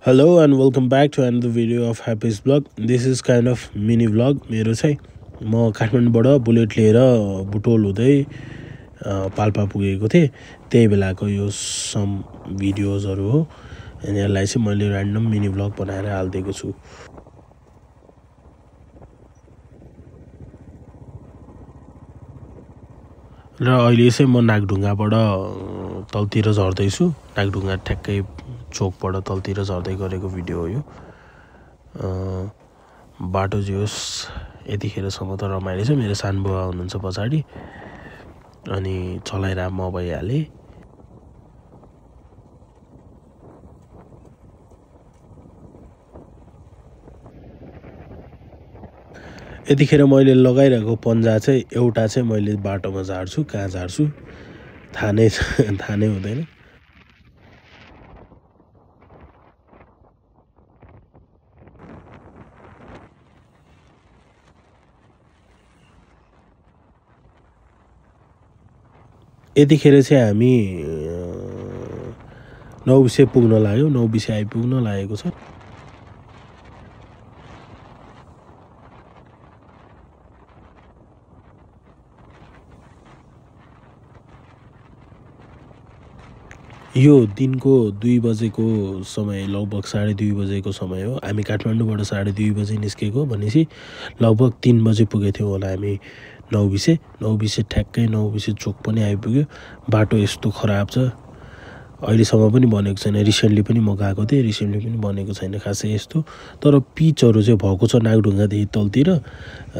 Hello and welcome back to another video of Happy's Vlog. This is kind of mini vlog. मेरो चाहिँ म काठमाडौँबाट bullet लिएर बुटोल हुँदै पाल्पा पुगेको थिएँ। त्यही बेलाको यो सम भिडियोजहरु हो। अनि यसलाई चाहिँ मैले र्यान्डम मिनी भ्लग बनाएर हाल्दिएको छु। र अहिले चाहिँ म नागढुङ्गाबाट तलतिर झर्दै छु। नागढुङ्गा ठ्याक्कै चोकबाट तलतिर झर्दै गरेको भिडियो हो यो। बाटो जोस यतिखेरसम्म त रमाइलो छ। मेरो सानबुवा हुनुहुन्छ पछाडी अनि चलाइरा म भइहाले। यतिखेर मैले लगाइरहेको पन्जा चाहिँ एउटा चाहिँ मैले बाटोमा झार्छु, कहाँ झार्छु थाहा नै हुँदैन। यतिखेर चाहिँ हामी नौबिसे पुग्न लाग्यौं। नौबिसे आइपुग्न लागेको छ। यो दिनको 2 बजेको समय, लगभग 2:30 बजेको समय हो। हामी काठमाडौँबाट 2:30 बजे निस्केको भनेसी लगभग 3 बजे पुगेथ्यौं होला हामी नौबिसे ठ्याक्कै नौबिसे चोक पनि आइपुग्यो। बाटो यस्तो खराब छ, अहिलेसम्म पनि बनेको छैन। रिसेन्टली पनि म गएको थिएँ, रिसेन्टली पनि बनेको छैन खासै यस्तो। तर पिचहरु चाहिँ भएको छ नागढुङ्गादेखि तलतिर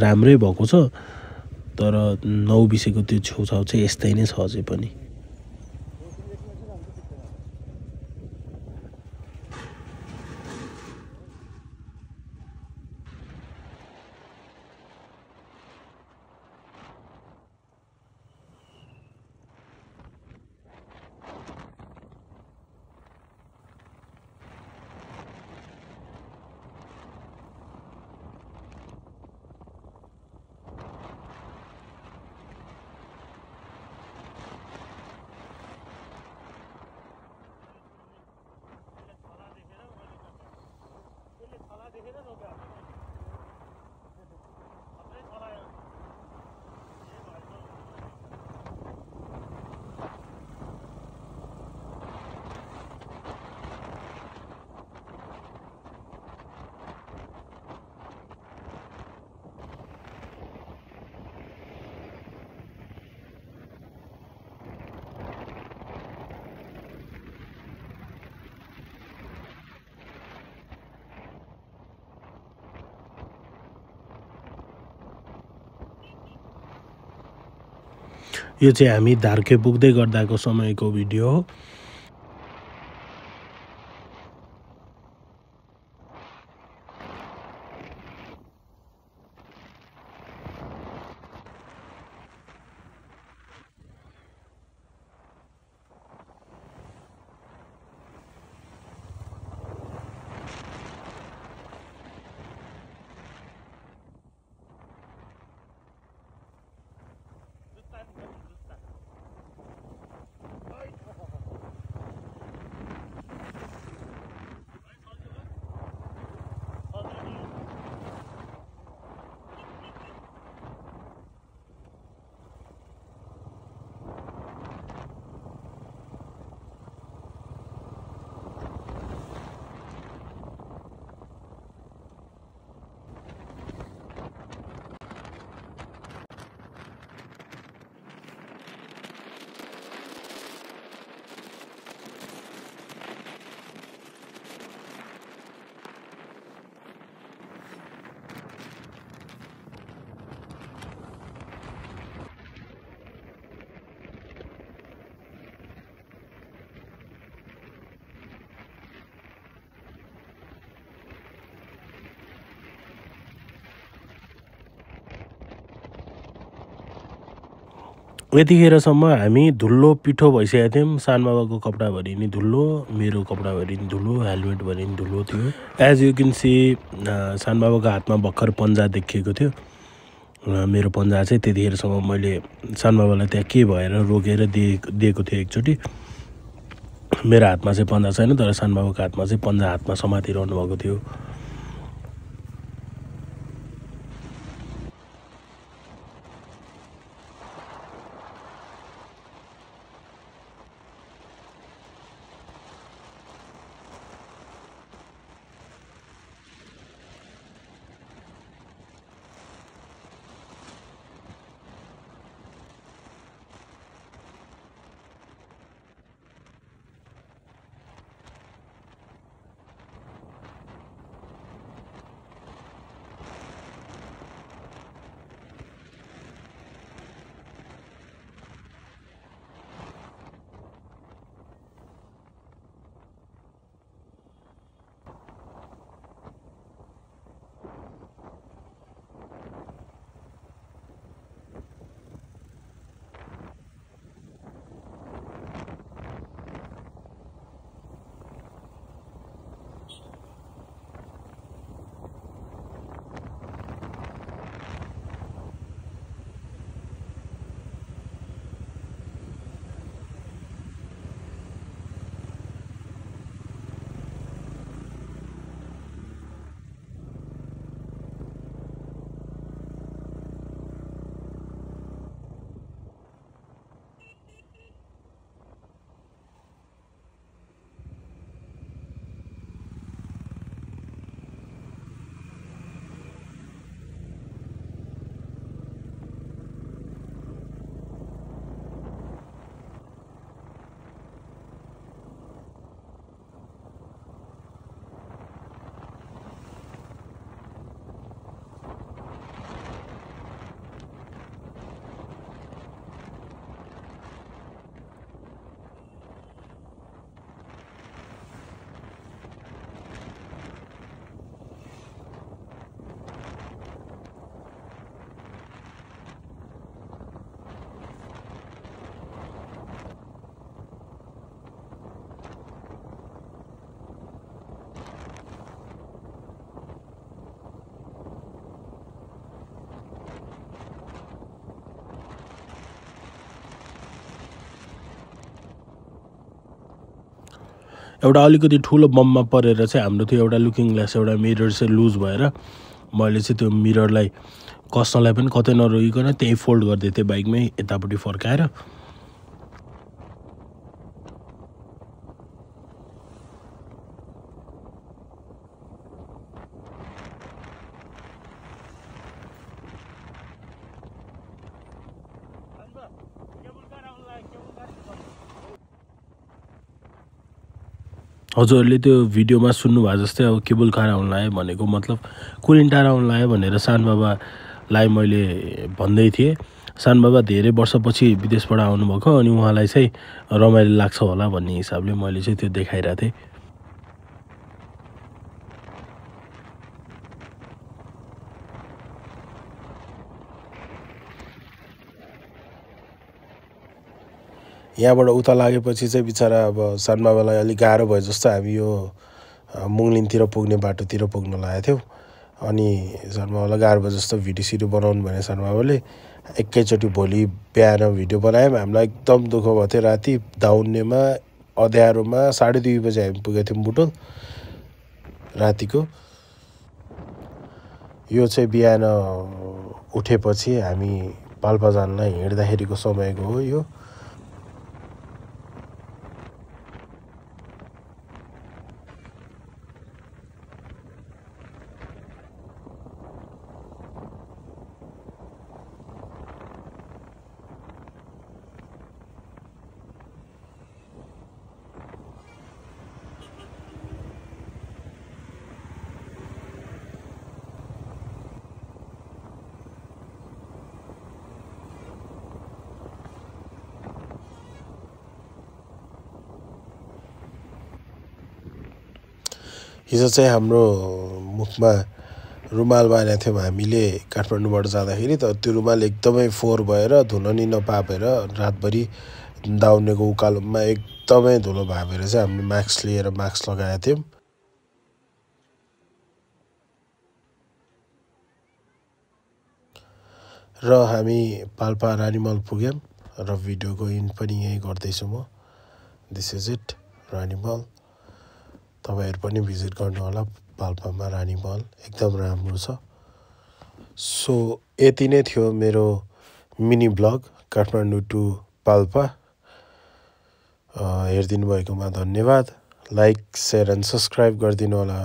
राम्रै भएको छ। तर नौबिसेको त्यो छेउछाउ चाहिँ यस्तै नै छ अझै पनि। यो चाहिँ हामी धारके पुग्दै गर्दाको समयको भिडियो हो। यतिखेरसम्म हामी धुलो पिठो भइसकेका थियौं। सानबाबाको कपडाभरि नि धुलो, मेरो कपडाभरि नि धुलो, हेलमेटभरि नि धुलो थियो। एज यु क्यान सी सानबाबाको हातमा भर्खर पन्जा देखिएको थियो। मेरो पन्जा चाहिँ त्यतिखेरसम्म मैले सानबाबालाई त्यहाँ के भएर रोकेर दिएको थिएँ एकचोटि। मेरो हातमा चाहिँ पन्जा छैन, तर सानबाबुको हातमा चाहिँ पन्जा हातमा समातिरहनु भएको थियो। एउटा अलिकति ठुलो बममा परेर चाहिँ हाम्रो त्यो एउटा लुकिङ ग्लास एउटा मिरर चाहिँ लुज भएर मैले चाहिँ त्यो मिररलाई कस्नलाई पनि कतै नरोइकन त्यही फोल्ड गर्दै थिएँ बाइकमै यतापट्टि फर्काएर। हजुरहरूले त्यो भिडियोमा सुन्नुभयो जस्तै अब केबल कार आउनु लाग्यो भनेको मतलब कुलिन टार आउनु लाग्यो भनेर सानबाबालाई मैले भन्दै थिएँ। सानबाबा धेरै वर्षपछि विदेशबाट आउनुभएको, अनि उहाँलाई चाहिँ रमाइलो लाग्छ होला भन्ने हिसाबले मैले चाहिँ त्यो देखाइरहेको थिएँ। यहाँबाट उता लागेपछि चाहिँ बिचरा अब सानबाबालाई अलिक गाह्रो भयो जस्तो हामी यो मुङलिनतिर पुग्ने बाटोतिर पुग्न लागेको थियौँ। अनि सानबाबालाई गाह्रो भयो जस्तो भिडियो सिडियो बनाउनु भने सानबाबाले एकैचोटि भोलि बिहान भिडियो बनायौँ। हामीलाई एकदम दुःख भएको थियो। राति दाउन्नेमा अँध्यारोमा 2:30 बजे हामी पुगेको थियौँ बुटोल रातिको। यो चाहिँ बिहान उठेपछि हामी पाल्पा जानलाई हिँड्दाखेरिको समयको हो यो। हिजो चाहिँ हाम्रो मुखमा रुमाल बाँधेको थियौँ हामीले काठमाडौँबाट जाँदाखेरि, तर त्यो रुमाल एकदमै फोहोर भएर धुन नि नपापेर रातभरि दाउनेको उकालोमा एकदमै धुलो भापेर चाहिँ हामीले मास्क लिएर मास्क लगाएका थियौँ। र हामी पाल्पा रानीमल पुग्यौँ र भिडियोको इन्ड पनि यहीँ गर्दैछु म। This is it. Rani Mahal तपाईहरु पनि भिजिट गर्नु होला पाल्पामा रानी महल एकदम राम्रो छ सो यति नै थियो मेरो mini blog Kathmandu to Palpa हेरिदिनु भएकोमा धन्यवाद लाइक शेयर एन्ड सब्स्क्राइब गरिदिनु होला